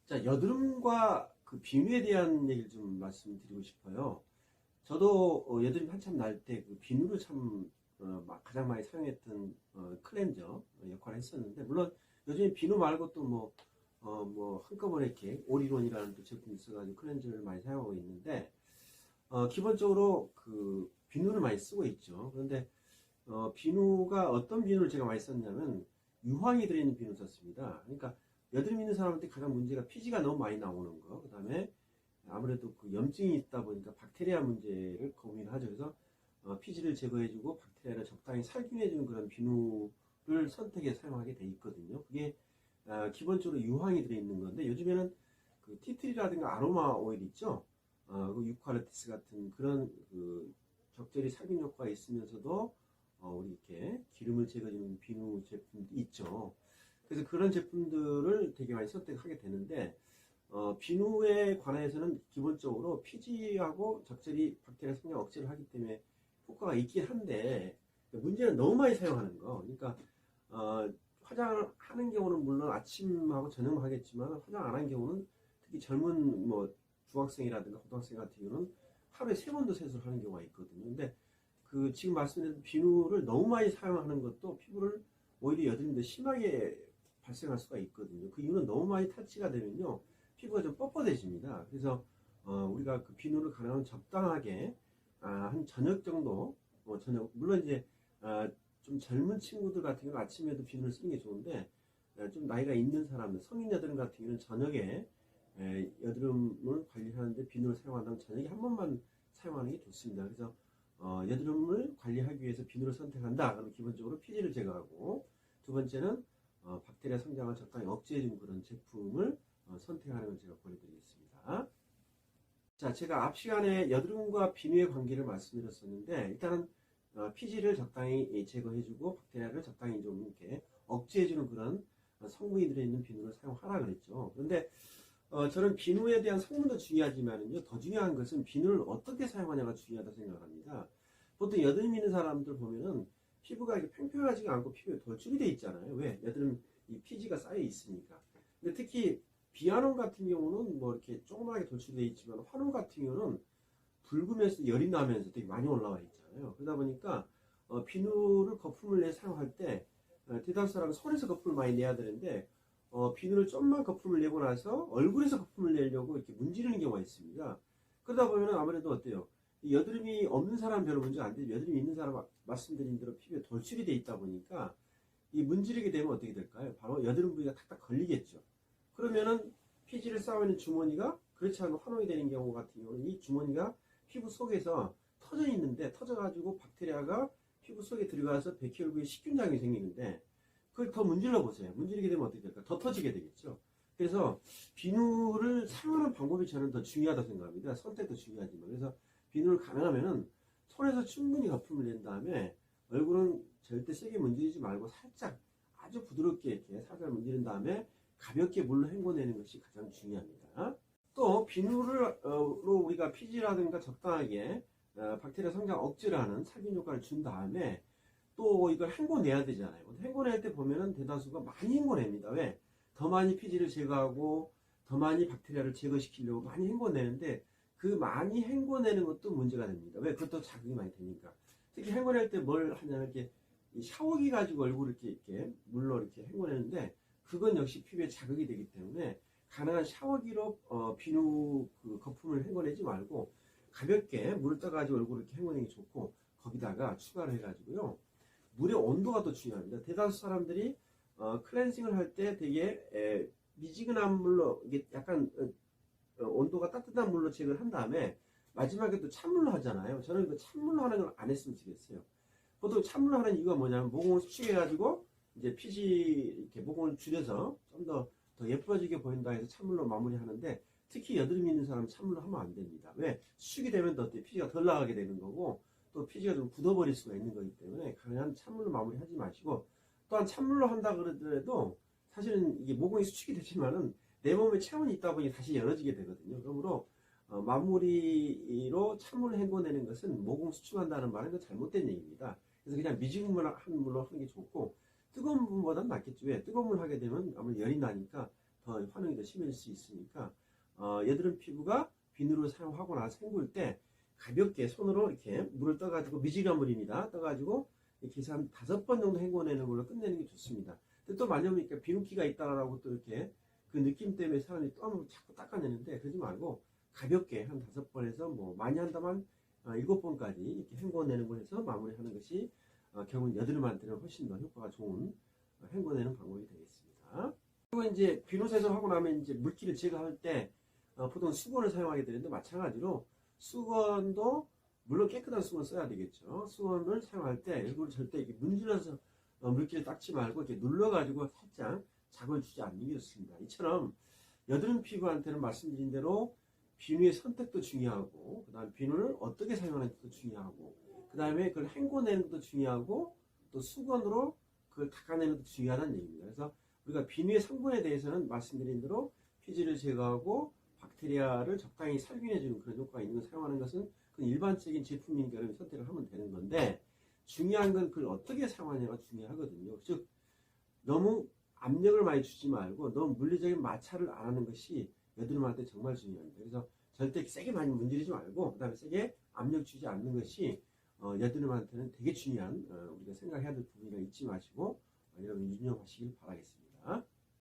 자, 여드름과 그 비누에 대한 얘기를 좀 말씀드리고 싶어요. 저도 여드름 한참 날 때 그 비누를 참 가장 많이 사용했던 클렌저 역할을 했었는데, 물론 요즘에 비누 말고 또 뭐 한꺼번에 이렇게 올인원이라는 또 제품이 있어가지고 클렌저를 많이 사용하고 있는데, 기본적으로 그 비누를 많이 쓰고 있죠. 그런데 비누가 어떤 비누를 제가 많이 썼냐면 유황이 들어있는 비누를 썼습니다. 그러니까 여드름 있는 사람한테 가장 문제가 피지가 너무 많이 나오는 거, 그 다음에 아무래도 그 염증이 있다 보니까 박테리아 문제를 고민하죠. 그래서 피지를 제거해주고 박테리아를 적당히 살균해주는 그런 비누를 선택해 사용하게 돼 있거든요. 그게 기본적으로 유황이 들어있는 건데, 요즘에는 그 티트리라든가 아로마 오일 있죠. 그 유칼립투스 같은 그런 그 적절히 살균 효과가 있으면서도 우리 이렇게 기름을 제거해주는 비누 제품도 있죠. 그래서 그런 제품들을 되게 많이 선택하게 되는데, 비누에 관해서는 기본적으로 피지하고 적절히 박테리아 성장 억제를 하기 때문에 효과가 있긴 한데, 문제는 너무 많이 사용하는 거. 그러니까 화장을 하는 경우는 물론 아침하고 저녁만 하겠지만, 화장 안 한 경우는 특히 젊은 뭐 중학생이라든가 고등학생 같은 경우는 하루에 3번도 세수를 하는 경우가 있거든요. 근데 그 지금 말씀드린 비누를 너무 많이 사용하는 것도 피부를 오히려 여드름이 더 심하게 발생할 수가 있거든요. 그 이유는 너무 많이 탈취가 되면요, 피부가 좀 뻣뻣해집니다. 그래서 우리가 그 비누를 가능하면 적당하게 한 저녁 정도, 저녁 물론 이제 좀 젊은 친구들 같은 경우는 아침에도 비누를 쓰는 게 좋은데, 좀 나이가 있는 사람들, 성인 여드름 같은 경우는 저녁에 여드름을 관리하는데 비누를 사용한다면 저녁에 한 번만 사용하는 게 좋습니다. 그래서 여드름을 관리하기 위해서 비누를 선택한다. 그럼 기본적으로 피지를 제거하고, 두 번째는 박테리아 성장을 적당히 억제해주는 그런 제품을 선택하는 걸 제가 보여드리겠습니다. 자, 제가 앞 시간에 여드름과 비누의 관계를 말씀드렸었는데, 일단은 피지를 적당히 제거해주고 박테리아를 적당히 좀 이렇게 억제해주는 그런 성분이 들어있는 비누를 사용하라 그랬죠. 그런데 저는 비누에 대한 성분도 중요하지만요, 더 중요한 것은 비누를 어떻게 사용하냐가 중요하다고 생각합니다. 보통 여드름 있는 사람들 보면은 피부가 이렇게 팽팽하지가 않고 피부에 돌출이 돼 있잖아요. 왜? 여드름 이 피지가 쌓여 있으니까. 근데 특히 비아놈 같은 경우는 뭐 이렇게 조그맣게 돌출이 돼 있지만, 환웅 같은 경우는 붉으면서 열이 나면서 되게 많이 올라와 있잖아요. 그러다 보니까 비누를 거품을 내 사용할 때 대다수 사람은 손에서 거품을 많이 내야 되는데, 비누를 좀만 거품을 내고 나서 얼굴에서 거품을 내려고 이렇게 문지르는 경우가 있습니다. 그러다 보면 아무래도 어때요? 여드름이 없는 사람은 별로 문제가 안 되죠. 여드름이 있는 사람 말씀드린 대로 피부에 돌출이 돼 있다 보니까 이 문지르게 되면 어떻게 될까요? 바로 여드름 부위가 탁탁 걸리겠죠. 그러면은 피지를 쌓아있는 주머니가 그렇지 않으면 환원이 되는 경우 같은 경우는 이 주머니가 피부 속에서 터져 있는데, 터져가지고 박테리아가 피부 속에 들어가서 백혈구에 식균장이 생기는데, 그걸 더 문질러 보세요. 문지르게 되면 어떻게 될까? 더 터지게 되겠죠. 그래서 비누를 사용하는 방법이 저는 더 중요하다고 생각합니다. 선택도 중요하지만. 그래서 비누를 가능하면은 손에서 충분히 거품을 낸 다음에, 얼굴은 절대 세게 문지르지 말고 살짝 아주 부드럽게 이렇게 살살 문지른 다음에 가볍게 물로 헹궈내는 것이 가장 중요합니다. 또 비누로 우리가 피지라든가 적당하게 박테리아 성장 억제를 하는 살균 효과를 준 다음에 또 이걸 헹궈내야 되잖아요. 헹궈낼 때 보면은 대다수가 많이 헹궈냅니다. 왜? 더 많이 피지를 제거하고 더 많이 박테리아를 제거시키려고 많이 헹궈내는데, 그 많이 헹궈내는 것도 문제가 됩니다. 왜? 그것도 자극이 많이 되니까. 특히 헹궈낼 때 뭘 하냐면 이렇게 샤워기 가지고 얼굴을 이렇게 물로 이렇게 헹궈내는데, 그건 역시 피부에 자극이 되기 때문에 가능한 샤워기로 비누 그 거품을 헹궈내지 말고 가볍게 물을 떠가지고 얼굴을 이렇게 헹궈내는 게 좋고, 거기다가 추가를 해가지고요, 물의 온도가 더 중요합니다. 대다수 사람들이 클렌징을 할 때 되게 미지근한 물로, 이게 약간 온도가 따뜻한 물로 제거를 한 다음에 마지막에 또 찬물로 하잖아요. 저는 그 찬물로 하는 걸 안 했으면 좋겠어요. 보통 찬물로 하는 이유가 뭐냐면, 모공을 수축해가지고 이제 피지 이렇게 모공을 줄여서 좀 더 예뻐지게 보인다 해서 찬물로 마무리하는데, 특히 여드름이 있는 사람은 찬물로 하면 안 됩니다. 왜? 수축이 되면 더 피지가 덜 나가게 되는 거고, 또 피지가 좀 굳어버릴 수가 있는 거기 때문에 가능한 찬물로 마무리하지 마시고, 또한 찬물로 한다 그러더라도 사실은 이게 모공이 수축이 되지만은 내 몸에 체온이 있다 보니 다시 열어지게 되거든요. 그러므로 마무리로 찬물을 헹궈내는 것은 모공 수축한다는 말은 잘못된 얘기입니다. 그래서 그냥 미지근한 물로 하는 게 좋고, 뜨거운 물보다는 낫겠죠. 왜? 뜨거운 물 하게 되면 아무래도 열이 나니까 더 환원이 더 심해질 수 있으니까 여드름 피부가 비누를 사용하고 나서 헹굴 때 가볍게 손으로 이렇게 물을 떠가지고 미지근한 물입니다. 떠가지고 이렇게 해서 한 5번 정도 헹궈내는 걸로 끝내는 게 좋습니다. 근데 또 만약에 비누기가 있다라고 또 이렇게 그 느낌 때문에 사람이 또 자꾸 닦아내는데 그러지 말고 가볍게 한 5번에서 뭐 많이 한다면 7번까지 이렇게 헹궈내는 걸 해서 마무리하는 것이 결국은 여드름한테는 훨씬 더 효과가 좋은 헹궈내는 방법이 되겠습니다. 그리고 이제 비누 세정하고 나면 이제 물기를 제거할 때 보통 수건을 사용하게 되는데 마찬가지로 수건도 물론 깨끗한 수건 써야 되겠죠. 수건을 사용할 때 이걸 절대 이렇게 문질러서 물기를 닦지 말고 이렇게 눌러가지고 살짝 자극을 주지 않는 게 좋습니다. 이처럼 여드름 피부한테는 말씀드린 대로 비누의 선택도 중요하고 그 다음 비누를 어떻게 사용하는지도 중요하고 그 다음에 그걸 헹궈내는 것도 중요하고 또 수건으로 그걸 닦아내는 것도 중요하다는 얘기입니다. 그래서 우리가 비누의 성분에 대해서는 말씀드린 대로 피지를 제거하고 박테리아를 적당히 살균해주는 그런 효과가 있는 걸 사용하는 것은 그 일반적인 제품이니까 여러분이 선택을 하면 되는 건데 중요한 건 그걸 어떻게 사용하냐가 중요하거든요. 즉 너무 압력을 많이 주지 말고 너무 물리적인 마찰을 안 하는 것이 여드름한테 정말 중요합니다. 그래서 절대 세게 많이 문지르지 말고 그 다음에 세게 압력 주지 않는 것이 여드름한테는 되게 중요한 우리가 생각해야 될 부분이라 잊지 마시고 여러분 유념하시길 바라겠습니다.